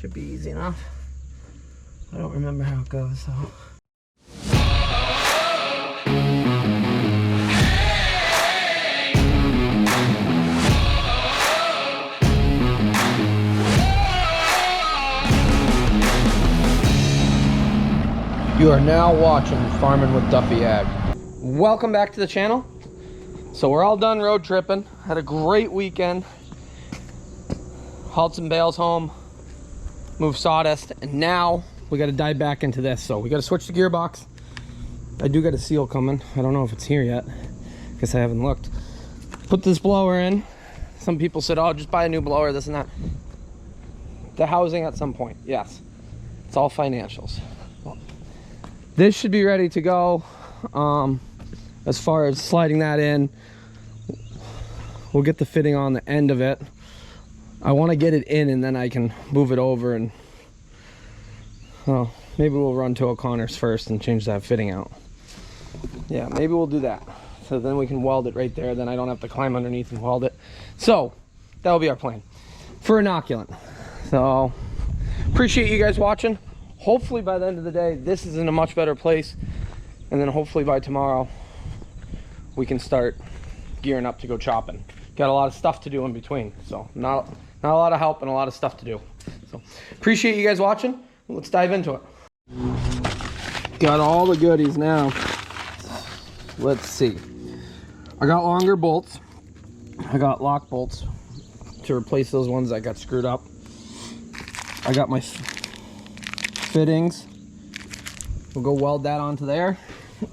Should be easy enough. I don't remember how it goes, so. You are now watching Farming with Duffy Ag. Welcome back to the channel. So we're all done road tripping. Had a great weekend. Hauled some bales home, moved sawdust, and now we got to dive back into this. So we got to switch the gearbox. I do got a seal coming. I don't know if it's here yet. Guess I haven't looked. Put this blower in. Some people said, oh, just buy a new blower, this and that. The housing at some point, yes. It's all financials. Well, this should be ready to go. As far as sliding that in, we'll get the fitting on the end of it. I want to get it in and then I can move it over, and maybe we'll run to O'Connor's first and change that fitting out. Yeah, maybe we'll do that. So then we can weld it right there. Then I don't have to climb underneath and weld it. So that'll be our plan for inoculant. So appreciate you guys watching. Hopefully by the end of the day, this is in a much better place. And then hopefully by tomorrow, we can start gearing up to go chopping. Got a lot of stuff to do in between. So not a lot of help and a lot of stuff to do. So appreciate you guys watching. Let's dive into it. Got all the goodies now. Let's see. I got longer bolts. I got lock bolts to replace those ones that got screwed up. I got my fittings. We'll go weld that onto there,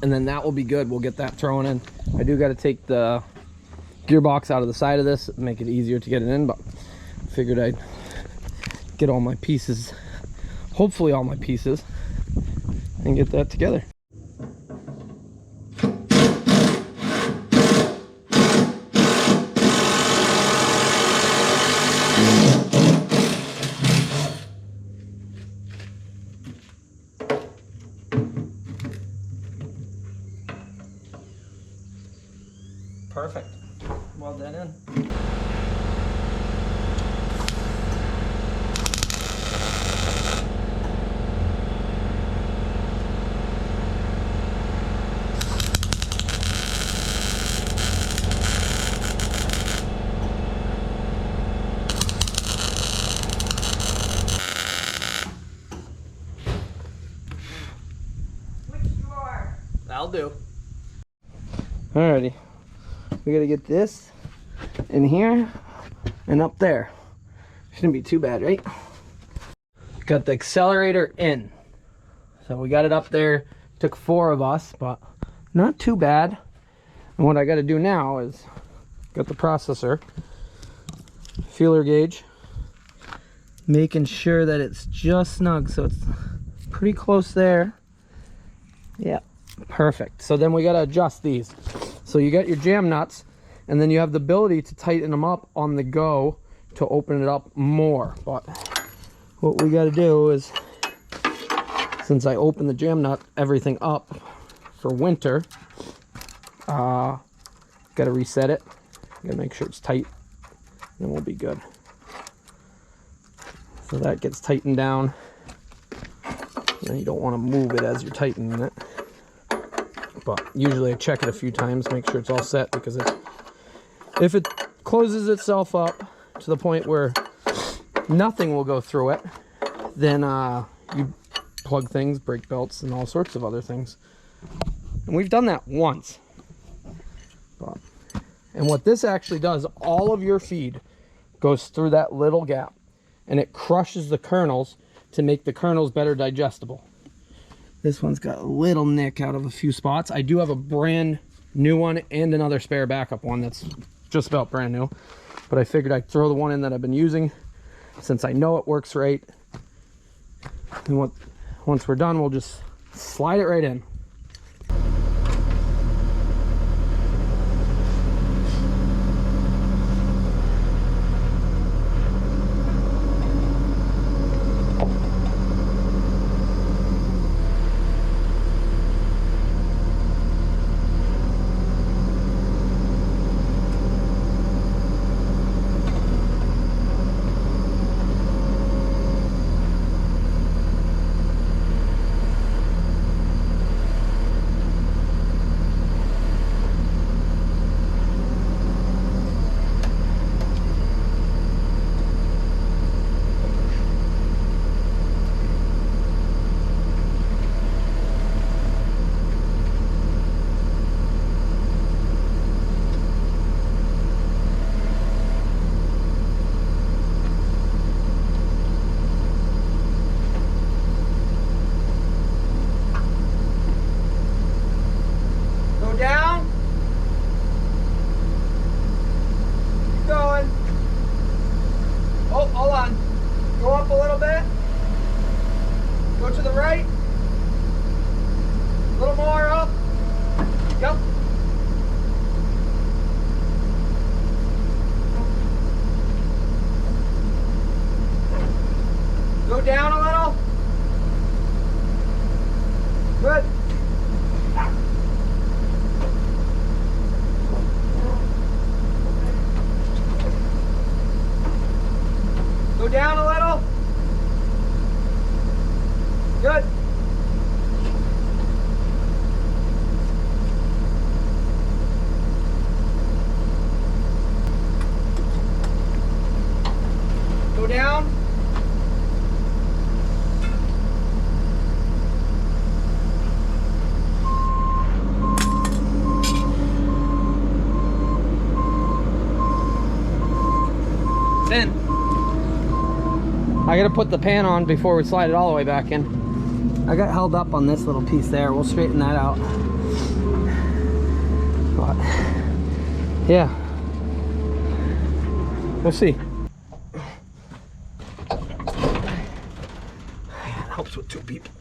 and then that will be good. We'll get that thrown in. I do got to take the gearbox out of the side of this, make it easier to get it in, but figured I'd get all my pieces, hopefully all my pieces, and get that together. Perfect. Weld that in. Which drawer? That'll do. Alrighty. We gotta get this in here and up there. Shouldn't be too bad, right? Got the accelerator in. So we got it up there. Took 4 of us, but not too bad. And what I gotta do now is got the processor, feeler gauge, making sure that it's just snug, so it's pretty close there. Yeah, perfect. So then we gotta adjust these. So you got your jam nuts, and then you have the ability to tighten them up on the go to open it up more. But what we got to do is, since I open the jam nut, everything up for winter, got to reset it. Got to make sure it's tight, and we'll be good. So that gets tightened down. And you don't want to move it as you're tightening it. But usually I check it a few times, make sure it's all set, because if it closes itself up to the point where nothing will go through it, then you plug things, brake belts, and all sorts of other things. And we've done that once. And what this actually does, all of your feed goes through that little gap, and it crushes the kernels to make the kernels better digestible. This one's got a little nick out of a few spots. I do have a brand new one and another spare backup one that's just about brand new. But I figured I'd throw the one in that I've been using since I know it works right. And once we're done, we'll just slide it right in. Go to the right. A little more up. Yep. Go down a little. Good. Go down a little. Good. Go down. Then I gotta put the pan on before we slide it all the way back in. I got held up on this little piece there. We'll straighten that out. But yeah, we'll see. It helps with 2 people.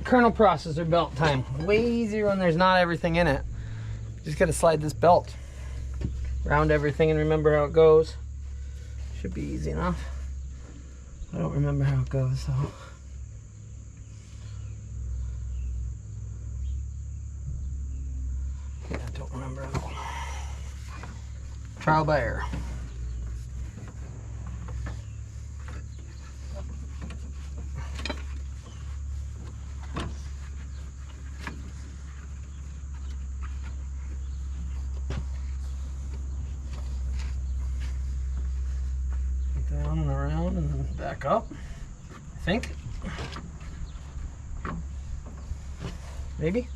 Kernel processor belt time. Way easier when there's not everything in it. Just gotta slide this belt around everything and remember how it goes. Should be easy enough. I don't remember how it goes, so. Yeah, I don't remember at all. Trial by error. Down and around and then back up, I think. Maybe.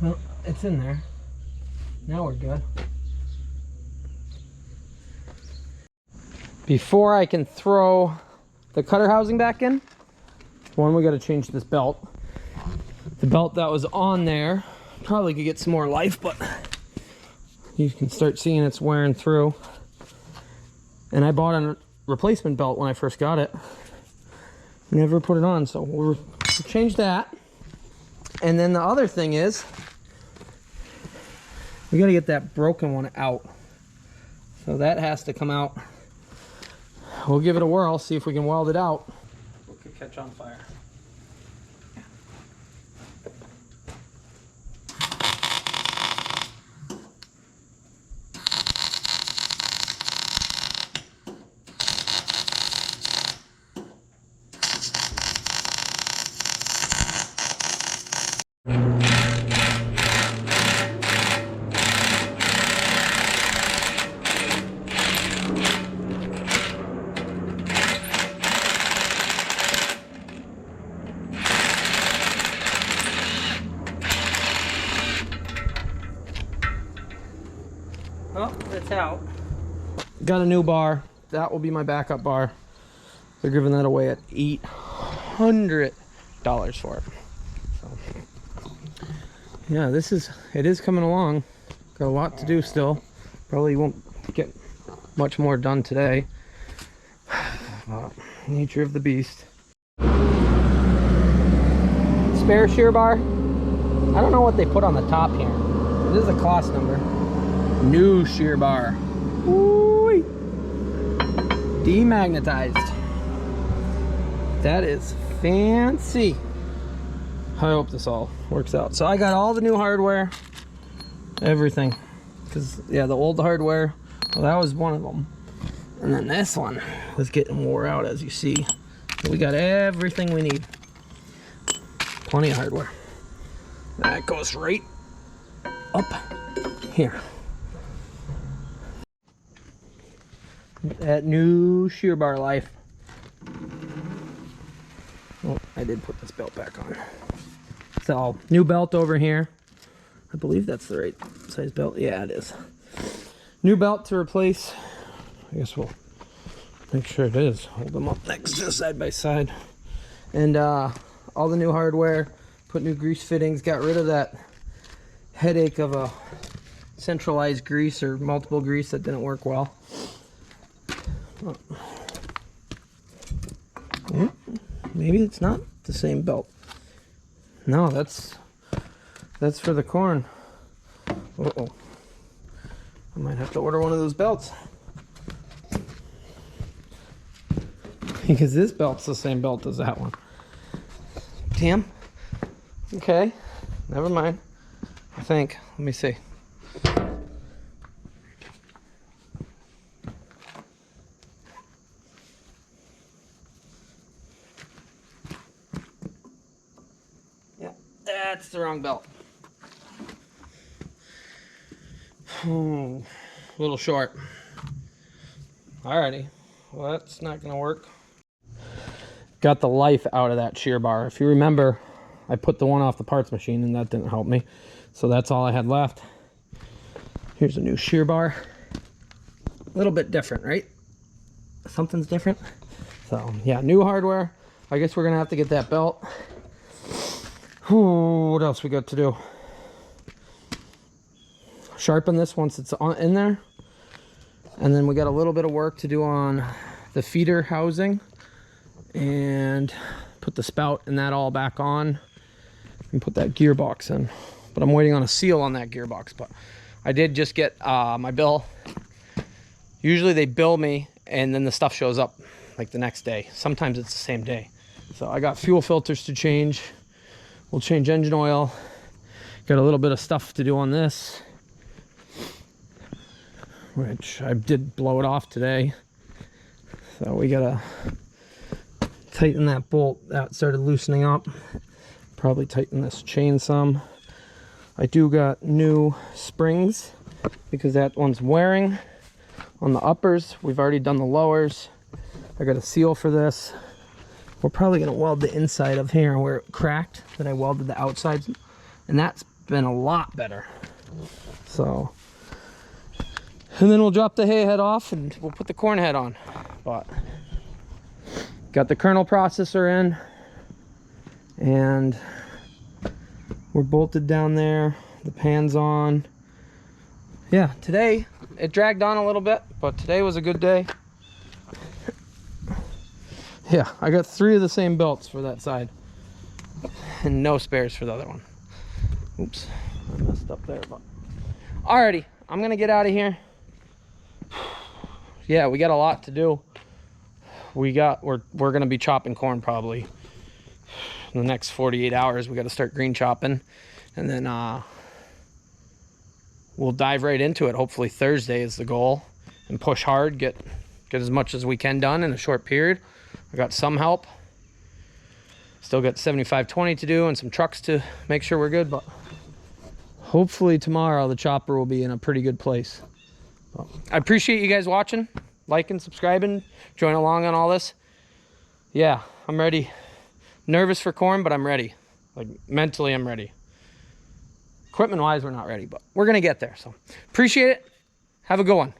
Well, it's in there. Now we're good. Before I can throw the cutter housing back in, we got to change this belt. The belt that was on there probably could get some more life, but you can start seeing it's wearing through. And I bought a replacement belt when I first got it. Never put it on, so we'll change that. And then the other thing is, we got to get that broken one out. So that has to come out. We'll give it a whirl, see if we can weld it out. It could catch on fire. Oh, it's out. Got a new bar. That will be my backup bar. They're giving that away at $800 for it. So, yeah, it is coming along. Got a lot to do still. Probably won't get much more done today. Nature of the beast. Spare shear bar. I don't know what they put on the top here. This is a cost number. New shear bar. Ooh-wee. Demagnetized. That is fancy. I hope this all works out. So I got all the new hardware, everything. Because, yeah, the old hardware Well, that was one of them. And then this one was getting wore out, as you see. So we got everything we need. Plenty of hardware. That goes right up here. That new shear bar life. Oh, I did put this belt back on. So, new belt over here. I believe that's the right size belt. Yeah, it is. New belt to replace. I guess we'll make sure it is. Hold them up next to side by side. And all the new hardware. Put new grease fittings. Got rid of that headache of a centralized grease or multiple grease that didn't work well. Maybe it's not the same belt. No, that's for the corn. Uh-oh. I might have to order one of those belts. Because this belt's the same belt as that one. Damn. Okay. Never mind. I think. Let me see. Yeah, that's the wrong belt. A little short. Alrighty. Well, that's not gonna work. Got the life out of that shear bar. If you remember, I put the one off the parts machine and that didn't help me. So that's all I had left. Here's a new shear bar. A little bit different, right? Something's different. So yeah, new hardware. I guess we're gonna have to get that belt. Ooh, what else we got to do? Sharpen this once it's in there. And then we got a little bit of work to do on the feeder housing and put the spout and that all back on and put that gearbox in. But I'm waiting on a seal on that gearbox. But I did just get my bill. Usually they bill me and then the stuff shows up like the next day. Sometimes it's the same day. So I got fuel filters to change. We'll change engine oil. Got a little bit of stuff to do on this, which I did blow it off today. So we gotta tighten that bolt. That started loosening up. Probably tighten this chain some. I do got new springs because that one's wearing on the uppers. We've already done the lowers. I got a seal for this. We're probably gonna weld the inside of here where it cracked that I welded the outsides, and that's been a lot better. So, and then we'll drop the hay head off and we'll put the corn head on. But got the kernel processor in and we're bolted down there. The pan's on. Yeah, today it dragged on a little bit, but today was a good day. Yeah, I got 3 of the same belts for that side and no spares for the other one. Oops, I messed up there. But alrighty, I'm gonna get out of here. Yeah, we got a lot to do. We're gonna be chopping corn probably in the next 48 hours. We got to start green chopping, and then we'll dive right into it. Hopefully Thursday is the goal, and push hard, get as much as we can done in a short period. I got some help. Still got 75/20 to do and some trucks to make sure we're good, but hopefully tomorrow the chopper will be in a pretty good place. Well, I appreciate you guys watching, liking, subscribing, joining along on all this. Yeah, I'm ready. Nervous for corn, but I'm ready. Like mentally, I'm ready. Equipment wise, we're not ready, but we're gonna get there. So appreciate it. Have a good one.